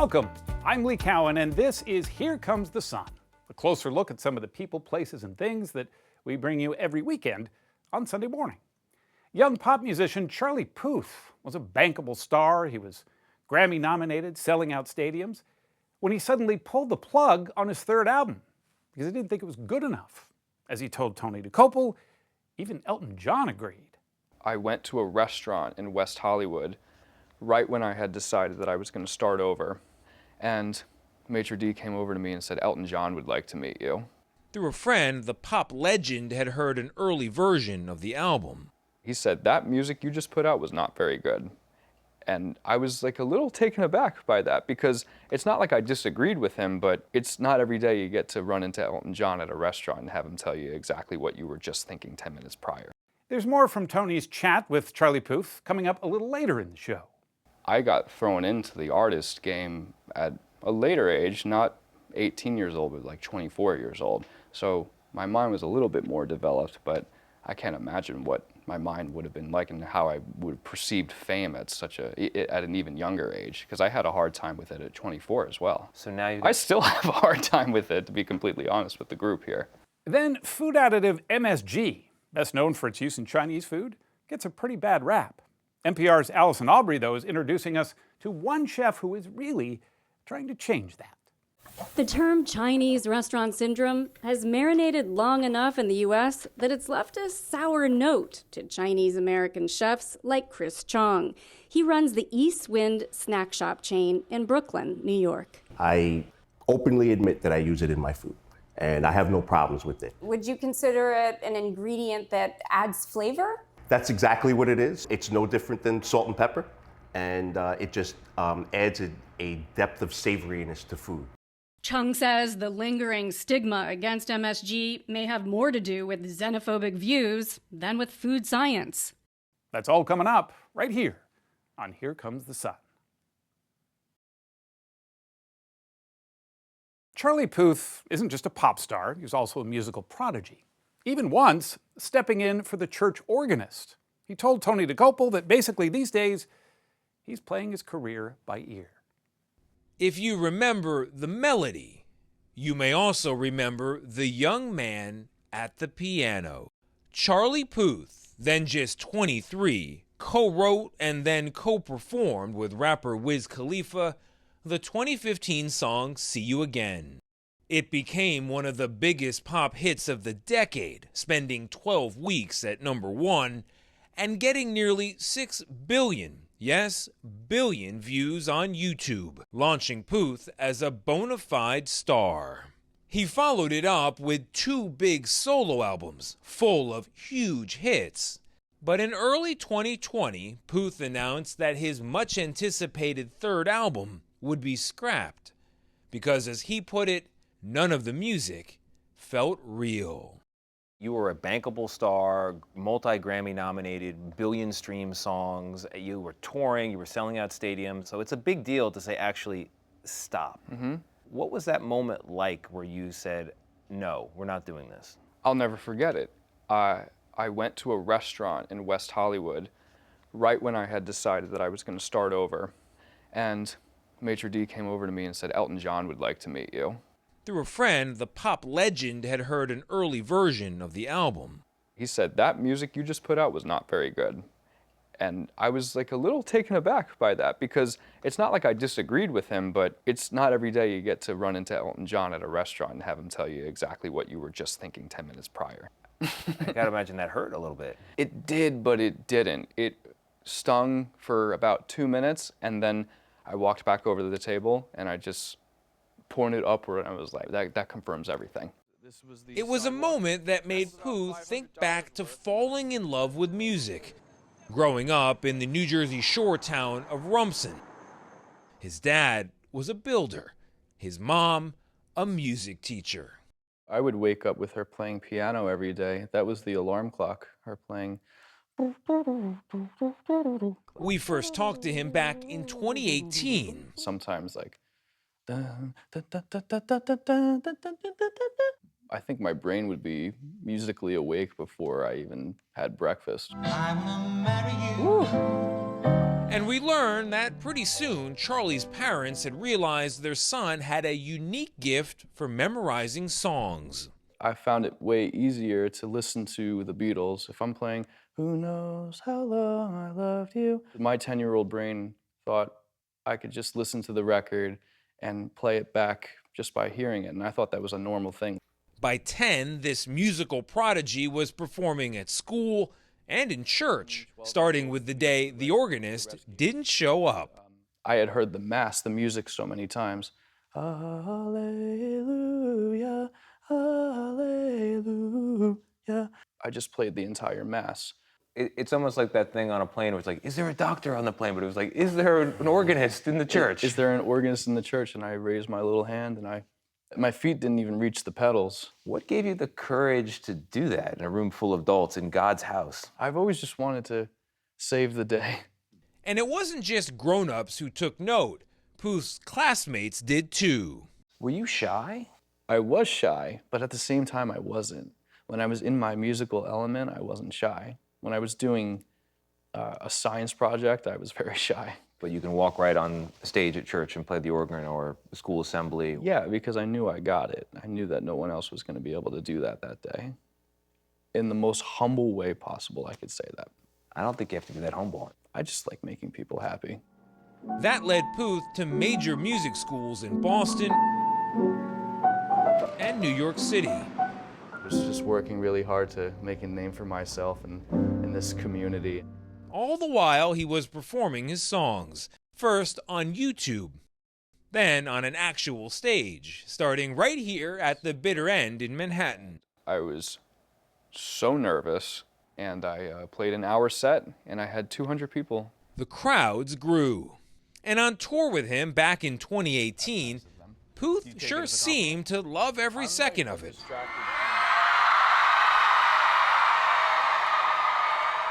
Welcome. I'm Lee Cowan, and this is Here Comes the Sun, a closer look at some of the people, places, and things that we bring you every weekend on Sunday morning. Young pop musician Charlie Puth was a bankable star. He was Grammy-nominated, selling out stadiums, when he suddenly pulled the plug on his third album because he didn't think it was good enough. As he told Tony Dokoupil, even Elton John agreed. I went to a restaurant in West Hollywood right when I had decided that I was going to start over, and Maitre D came over to me and said, Elton John would like to meet you. Through a friend, the pop legend had heard an early version of the album. He said, that music you just put out was not very good. And I was like a little taken aback by that, because it's not like I disagreed with him, but it's not every day you get to run into Elton John at a restaurant and have him tell you exactly what you were just thinking 10 minutes prior. There's more from Tony's chat with Charlie Puth coming up a little later in the show. I got thrown into the artist game at a later age, not 18 years old, but like 24 years old. So my mind was a little bit more developed, but I can't imagine what my mind would have been like and how I would have perceived fame at at an even younger age, because I had a hard time with it at 24 as well. So now I still have a hard time with it, to be completely honest with the group here. Then food additive MSG, best known for its use in Chinese food, gets a pretty bad rap. NPR's Allison Aubrey, though, is introducing us to one chef who is really trying to change that. The term Chinese restaurant syndrome has marinated long enough in the U.S. that it's left a sour note to Chinese-American chefs like Chris Chong. He runs the East Wind snack shop chain in Brooklyn, New York. I openly admit that I use it in my food, and I have no problems with it. Would you consider it an ingredient that adds flavor? That's exactly what it is. It's no different than salt and pepper, and it just adds a depth of savoriness to food. Chung says the lingering stigma against MSG may have more to do with xenophobic views than with food science. That's all coming up right here on Here Comes the Sun. Charlie Puth isn't just a pop star, he was also a musical prodigy. Even once stepping in for the church organist. He told Tony Dokoupil that basically these days, he's playing his career by ear. If you remember the melody, you may also remember the young man at the piano. Charlie Puth, then just 23, co-wrote and then co-performed with rapper Wiz Khalifa the 2015 song See You Again. It became one of the biggest pop hits of the decade, spending 12 weeks at #1 and getting nearly 6 billion, yes, billion views on YouTube, launching Puth as a bona fide star. He followed it up with 2 big solo albums full of huge hits. But in early 2020, Puth announced that his much-anticipated third album would be scrapped because, as he put it, none of the music felt real. You were a bankable star, multi-Grammy nominated, billion-stream songs. You were touring, you were selling out stadiums. So it's a big deal to say, actually, stop. What was that moment like where you said, no, we're not doing this? I'll never forget it. I went to a restaurant in West Hollywood right when I had decided that I was going to start over, and Maitre D came over to me and said, Elton John would like to meet you. Through a friend, the pop legend had heard an early version of the album. He said, that music you just put out was not very good. And I was like a little taken aback by that, because it's not like I disagreed with him, but it's not every day you get to run into Elton John at a restaurant and have him tell you exactly what you were just thinking 10 minutes prior. I gotta imagine that hurt a little bit. It did, but it didn't. It stung for about 2 minutes, and then I walked back over to the table and I just pointed upward, and I was like, that confirms everything. It was a moment that made Puth think back to falling in love with music, growing up in the New Jersey shore town of Rumson. His dad was a builder, his mom a music teacher. I would wake up with her playing piano every day. That was the alarm clock, her playing. We first talked to him back in 2018. Sometimes like, I think my brain would be musically awake before I even had breakfast. And And we learn that pretty soon, Charlie's parents had realized their son had a unique gift for memorizing songs. I found it way easier to listen to the Beatles if I'm playing Who Knows How Long I Loved You. My 10-year-old brain thought I could just listen to the record and play it back just by hearing it, and I thought that was a normal thing. By 10, this musical prodigy was performing at school and in church, starting with the day the organist didn't show up. I had heard the Mass, the music, so many times. Hallelujah, hallelujah. I just played the entire Mass. It's almost like that thing on a plane where it's like, is there a doctor on the plane? But it was like, is there an organist in the church? Is there an organist in the church? And I raised my little hand, and my feet didn't even reach the pedals. What gave you the courage to do that in a room full of adults in God's house? I've always just wanted to save the day. And it wasn't just grown-ups who took note. Puth's classmates did too. Were you shy? I was shy, but at the same time, I wasn't. When I was in my musical element, I wasn't shy. When I was doing a science project, I was very shy. But you can walk right on stage at church and play the organ or the school assembly. Yeah, because I knew I got it. I knew that no one else was going to be able to do that day. In the most humble way possible, I could say that. I don't think you have to be that humble. I just like making people happy. That led Puth to major music schools in Boston and New York City. I was just working really hard to make a name for myself and in this community. All the while, he was performing his songs, first on YouTube, then on an actual stage, starting right here at the Bitter End in Manhattan. I was so nervous, and I played an hour set, and I had 200 people. The crowds grew. And on tour with him back in 2018, Puth sure seemed to love every second of it.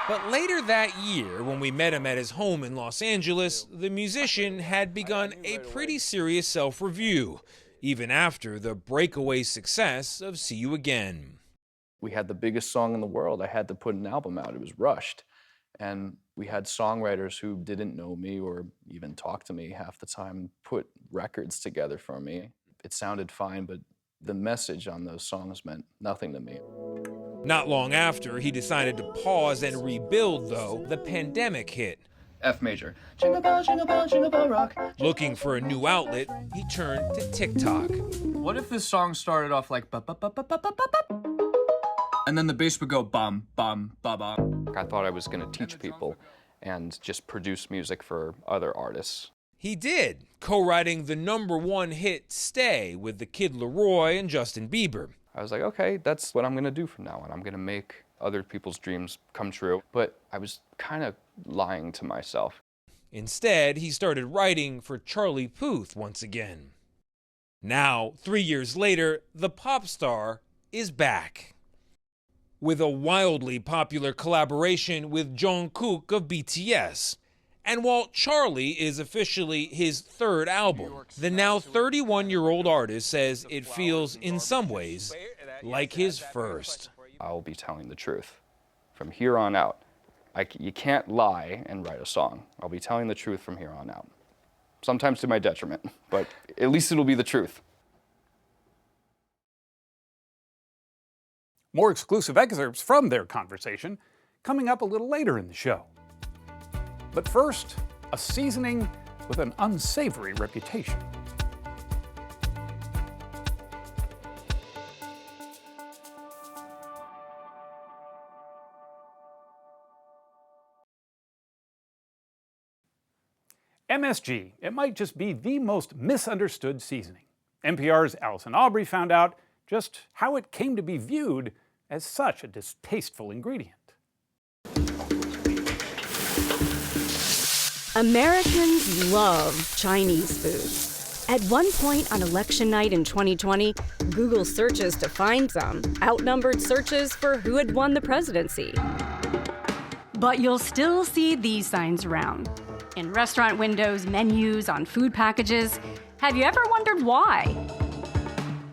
But later that year, when we met him at his home in Los Angeles, the musician had begun a pretty serious self-review, even after the breakaway success of See You Again. We had the biggest song in the world. I had to put an album out. It was rushed. And we had songwriters who didn't know me or even talk to me half the time put records together for me. It sounded fine, but the message on those songs meant nothing to me. Not long after he decided to pause and rebuild, though, the pandemic hit. F major. Jingle bell, jingle bell, jingle bell rock. Looking for a new outlet, he turned to TikTok. What if this song started off like ba ba ba ba ba ba ba ba, and then the bass would go bum bum ba ba? I thought I was going to teach people and just produce music for other artists. He did, co-writing the #1 hit Stay with the Kid Laroi and Justin Bieber. I was like, okay, that's what I'm going to do from now on. I'm going to make other people's dreams come true. But I was kind of lying to myself. Instead, he started writing for Charlie Puth once again. Now, 3 years later, the pop star is back with a wildly popular collaboration with Jungkook of BTS. And while Charlie is officially his third album, the now 31-year-old artist says it feels, in some ways, like his first. I'll be telling the truth. From here on out, you can't lie and write a song. I'll be telling the truth from here on out. Sometimes to my detriment, but at least it'll be the truth. More exclusive excerpts from their conversation coming up a little later in the show. But first, a seasoning with an unsavory reputation. MSG, it might just be the most misunderstood seasoning. NPR's Allison Aubrey found out just how it came to be viewed as such a distasteful ingredient. Americans love Chinese food. At one point on election night in 2020, Google searches to find some outnumbered searches for who had won the presidency. But you'll still see these signs around. In restaurant windows, menus, on food packages. Have you ever wondered why?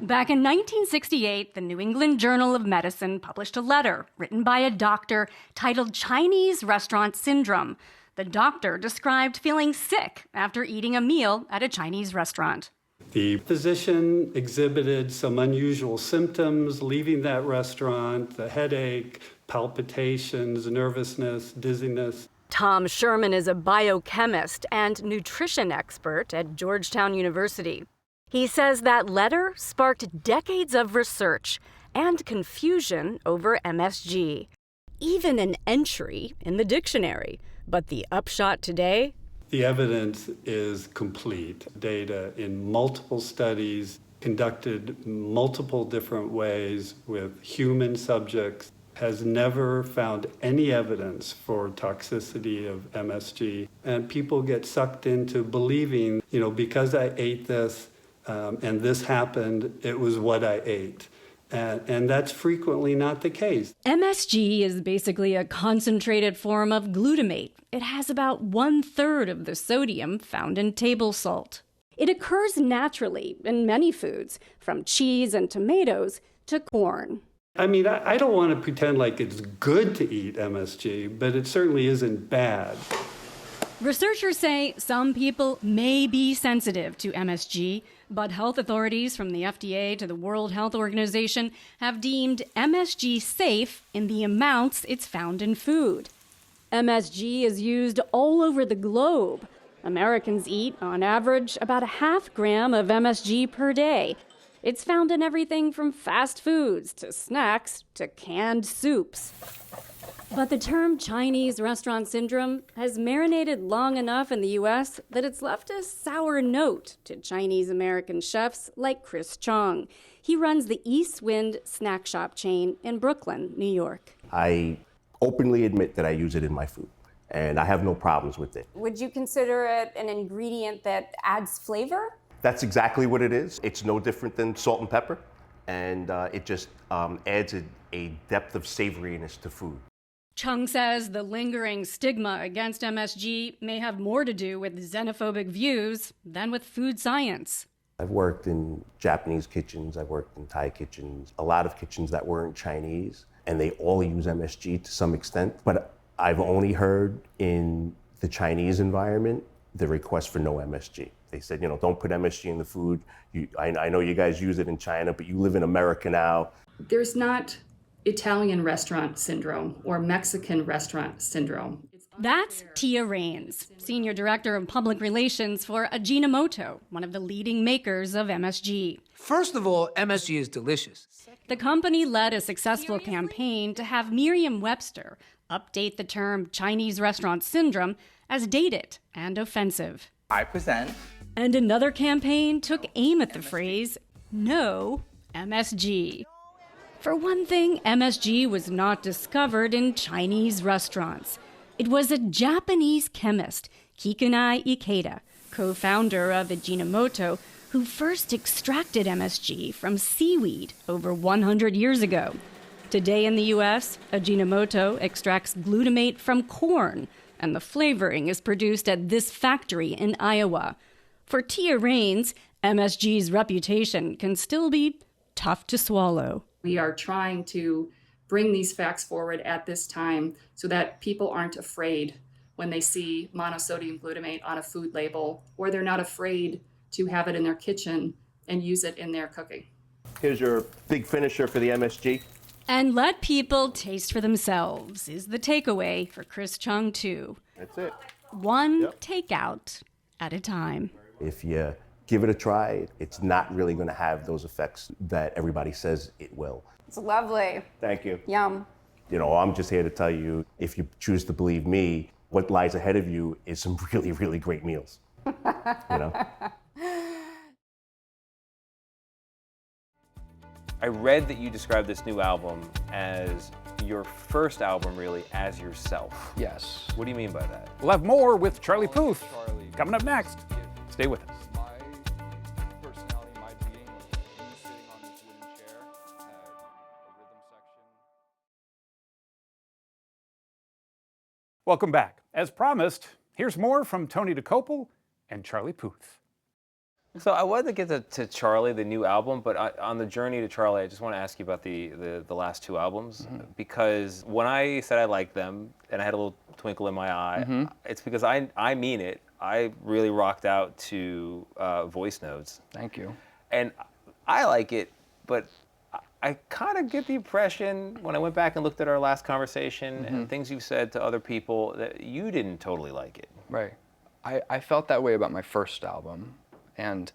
Back in 1968, the New England Journal of Medicine published a letter written by a doctor titled Chinese Restaurant Syndrome. The doctor described feeling sick after eating a meal at a Chinese restaurant. The physician exhibited some unusual symptoms leaving that restaurant: the headache, palpitations, nervousness, dizziness. Tom Sherman is a biochemist and nutrition expert at Georgetown University. He says that letter sparked decades of research and confusion over MSG. Even an entry in the dictionary. But the upshot today? The evidence is complete. Data in multiple studies conducted multiple different ways with human subjects has never found any evidence for toxicity of MSG. And people get sucked into believing, because I ate this and this happened, it was what I ate. And that's frequently not the case. MSG is basically a concentrated form of glutamate. It has about 1/3 of the sodium found in table salt. It occurs naturally in many foods, from cheese and tomatoes to corn. I mean, I don't want to pretend like it's good to eat MSG, but it certainly isn't bad. Researchers say some people may be sensitive to MSG, but health authorities from the FDA to the World Health Organization have deemed MSG safe in the amounts it's found in food. MSG is used all over the globe. Americans eat, on average, about a half gram of MSG per day. It's found in everything from fast foods to snacks to canned soups. But the term Chinese restaurant syndrome has marinated long enough in the U.S. that it's left a sour note to Chinese-American chefs like Chris Chong. He runs the East Wind snack shop chain in Brooklyn, New York. I openly admit that I use it in my food, and I have no problems with it. Would you consider it an ingredient that adds flavor? That's exactly what it is. It's no different than salt and pepper, and it just adds a depth of savoriness to food. Chung says the lingering stigma against MSG may have more to do with xenophobic views than with food science. I've worked in Japanese kitchens, I've worked in Thai kitchens, a lot of kitchens that weren't Chinese, and they all use MSG to some extent. But I've only heard in the Chinese environment the request for no MSG. They said, don't put MSG in the food. I know you guys use it in China, but you live in America now. There's not Italian restaurant syndrome or Mexican restaurant syndrome. That's Tia Raines, Senior Director of Public Relations for Ajinomoto, one of the leading makers of MSG. First of all, MSG is delicious. The company led a successful campaign to have Merriam-Webster update the term Chinese restaurant syndrome as dated and offensive. I present. And another campaign took aim at the phrase, no MSG. For one thing, MSG was not discovered in Chinese restaurants. It was a Japanese chemist, Kikunai Ikeda, co-founder of Ajinomoto, who first extracted MSG from seaweed over 100 years ago. Today in the U.S., Ajinomoto extracts glutamate from corn, and the flavoring is produced at this factory in Iowa. For Tia Raines, MSG's reputation can still be tough to swallow. We are trying to bring these facts forward at this time so that people aren't afraid when they see monosodium glutamate on a food label, or they're not afraid to have it in their kitchen and use it in their cooking. Here's your big finisher for the MSG. And let people taste for themselves is the takeaway for Chris Chung, too. That's it. One takeout at a time. If you give it a try, it's not really going to have those effects that everybody says it will. It's lovely. Thank you. Yum. I'm just here to tell you, if you choose to believe me, what lies ahead of you is some really, really great meals. I read that you described this new album as your first album, really, as yourself. Yes. What do you mean by that? We'll have more with Charlie Puth coming up next. Stay with us. My personality, my being, me sitting on this wooden chair, had a rhythm section. Welcome back. As promised, here's more from Tony Dokoupil and Charlie Puth. So I wanted to get to Charlie, the new album, but on the journey to Charlie, I just want to ask you about the last two albums, because when I said I liked them, and I had a little Twinkle in My Eye. It's because I mean it. I really rocked out to voice notes. Thank you. And I like it, but I kind of get the impression when I went back and looked at our last conversation and things you've said to other people that you didn't totally like it. Right. I felt that way about my first album, and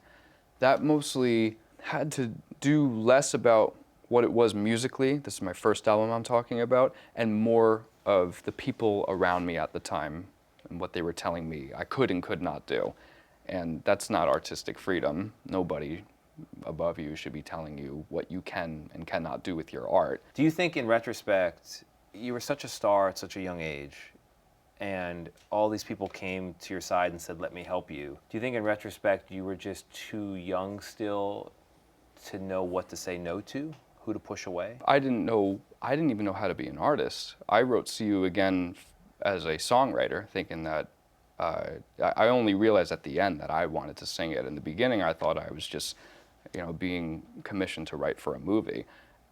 that mostly had to do less about what it was musically, this is my first album I'm talking about, and more of the people around me at the time and what they were telling me I could and could not do. And that's not artistic freedom. Nobody above you should be telling you what you can and cannot do with your art. Do you think in retrospect, you were such a star at such a young age, and all these people came to your side and said, let me help you. Do you think in retrospect you were just too young still to know what to say no to, who to push away? I didn't even know how to be an artist. I wrote See You Again as a songwriter, thinking that I only realized at the end that I wanted to sing it. In the beginning, I thought I was just, being commissioned to write for a movie.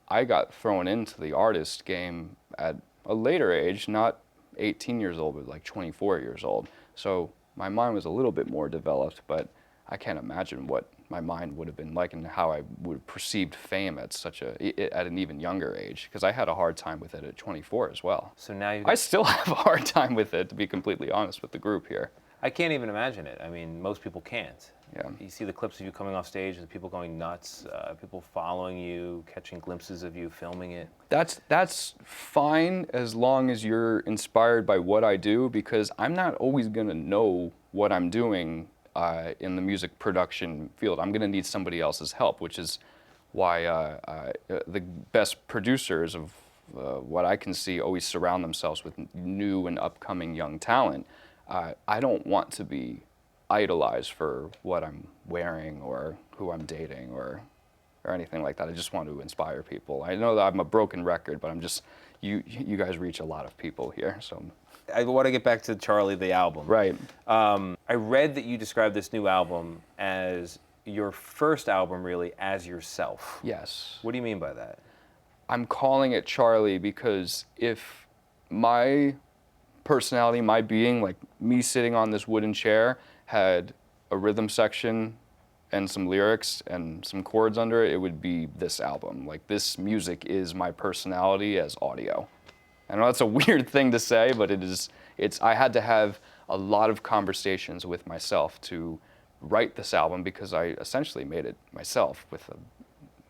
I got thrown into the artist game at a later age, not 18 years old, but like 24 years old. So my mind was a little bit more developed, but I can't imagine what my mind would have been like and how I would have perceived fame at at an even younger age, because I had a hard time with it at 24 as well. So now I still have a hard time with it, to be completely honest with the group here. I can't even imagine it. I mean, most people can't. Yeah. You see the clips of you coming off stage, the people going nuts, people following you, catching glimpses of you, filming it. That's fine as long as you're inspired by what I do, because I'm not always going to know what I'm doing in the music production field. I'm going to need somebody else's help, which is why the best producers of what I can see always surround themselves with new and upcoming young talent. I don't want to be idolized for what I'm wearing or who I'm dating or anything like that. I just want to inspire people. I know that I'm a broken record, but I'm just, you guys reach a lot of people here, so. I want to get back to Charlie, the album. Right. I read that you described this new album as your first album, really, as yourself. Yes. What do you mean by that? I'm calling it Charlie because if my personality, my being, like me sitting on this wooden chair, had a rhythm section and some lyrics and some chords under it, it would be this album. Like, this music is my personality as audio. I know that's a weird thing to say, but I had to have a lot of conversations with myself to write this album, because I essentially made it myself with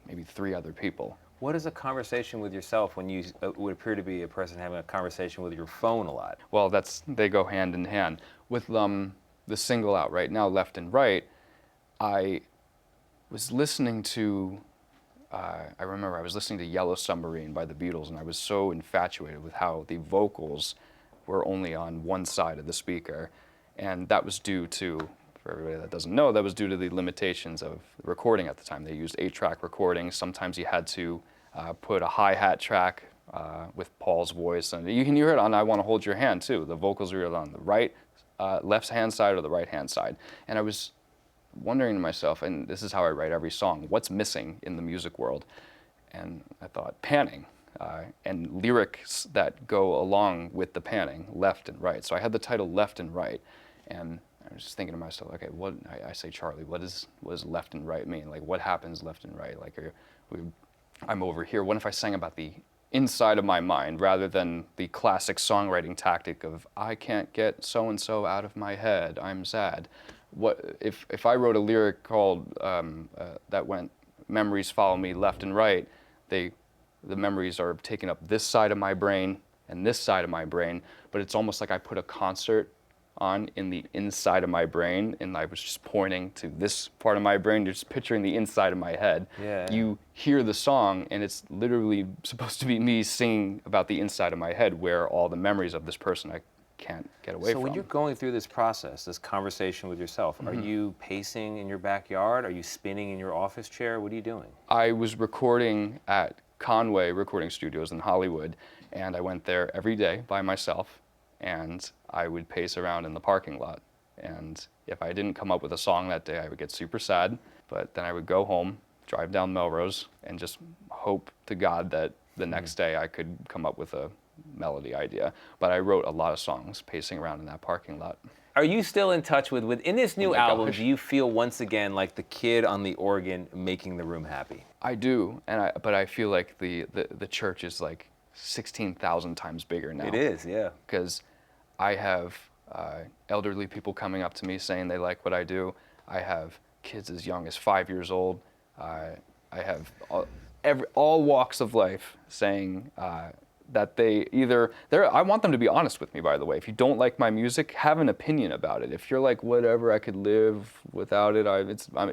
maybe 3 other people. What is a conversation with yourself when you would appear to be a person having a conversation with your phone a lot? Well, they go hand in hand. With the single out right now, Left and Right, I was listening to, I remember I was listening to Yellow Submarine by the Beatles, and I was so infatuated with how the vocals were only on one side of the speaker. And that was due to, for everybody that doesn't know, that was due to the limitations of recording at the time. They used 8-track recordings. Sometimes you had to put a hi-hat track with Paul's voice. And you can hear it on I Want to Hold Your Hand, too. The vocals are on the left-hand side or the right-hand side. And I was wondering to myself, and this is how I write every song, what's missing in the music world? And I thought, panning, and lyrics that go along with the panning, left and right. So I had the title Left and Right, and I was just thinking to myself, okay, I say, Charlie, what does left and right mean? Like, what happens left and right? Like, I'm over here. What if I sang about the inside of my mind rather than the classic songwriting tactic of, I can't get so-and-so out of my head, I'm sad? What if I wrote a lyric called that went, memories follow me left and right, the memories are taking up this side of my brain and this side of my brain, but it's almost like I put a concert on in the inside of my brain, and I was just pointing to this part of my brain, just picturing the inside of my head. Yeah. You hear the song, and it's literally supposed to be me singing about the inside of my head, where all the memories of this person I can't get away from. So when you're going through this process, this conversation with yourself, are you pacing in your backyard? Are you spinning in your office chair? What are you doing? I was recording at Conway Recording Studios in Hollywood, and I went there every day by myself, and I would pace around in the parking lot. And if I didn't come up with a song that day, I would get super sad, but then I would go home, drive down Melrose, and just hope to God that the next day I could come up with a melody idea. But I wrote a lot of songs pacing around in that parking lot. Are you still in touch with in this new my album, gosh. do you feel once again like the kid on the organ making the room happy? I do, but I feel like the church is like 16,000 times bigger now. It is, yeah. Because I have elderly people coming up to me saying they like what I do. I have kids as young as 5 years old. I have all walks of life saying that I want them to be honest with me, by the way. If you don't like my music, have an opinion about it. If you're like, whatever, I could live without it,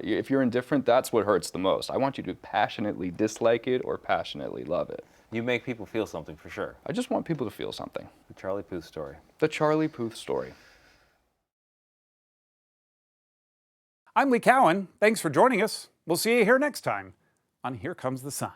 if you're indifferent, that's what hurts the most. I want you to passionately dislike it or passionately love it. You make people feel something for sure. I just want people to feel something. The Charlie Puth story. The Charlie Puth story. I'm Lee Cowan. Thanks for joining us. We'll see you here next time on Here Comes the Sun.